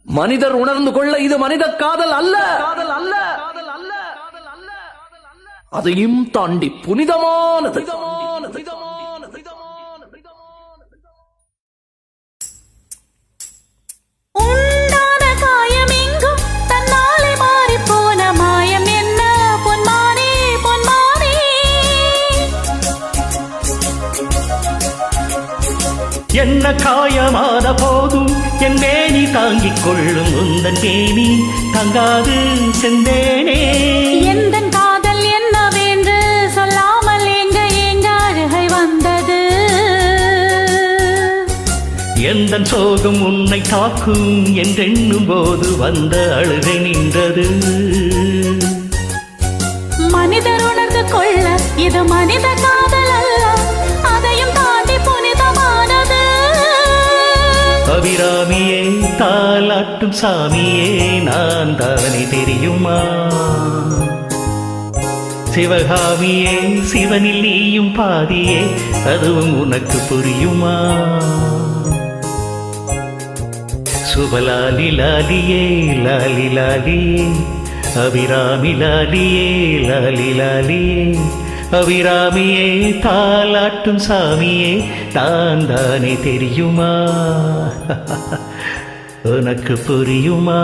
மனிதர் உணர்ந்து கொள்ள இது மனித காதல் அல்ல, அதையும் தாண்டி புனிதமானது. உண்டான காயம் எங்கும் தன்னாலே மாறி போன மாயம் என்ன பொன்மானே பொன்மானே. என்ன காயமான போதும் என் மேனி தாங்கிக் கொள்ளும் உந்தன் மேனி தங்காது செந்தேனே. எந்தன் காதல் என்னவென்று சொல்லாமல் எங்க எங்க அழுகை வந்தது. எந்தன் சோகம் உன்னை தாக்கும் என்றெண்ணும் போது வந்த அழுகை நின்றது. மனிதர் உணர்ந்து கொள்ள இது மனித காதல் அல்ல, அதையும் தாண்டி புனிதமானது. அபிராமியே தாலாட்டும் சாமியே நான் தானே தெரியுமா. சிவகாமியே சிவனில் நீயும் பாதியே அதுவும் உனக்கு புரியுமா. சுபலாலி லாலியே லாலி லாலியே அபிராமி லாலியே லாலி லாலியே. அபிராமியே தாலாட்டும் சாமியே நான் தானே தெரியுமா. உனக்கு புரியுமா.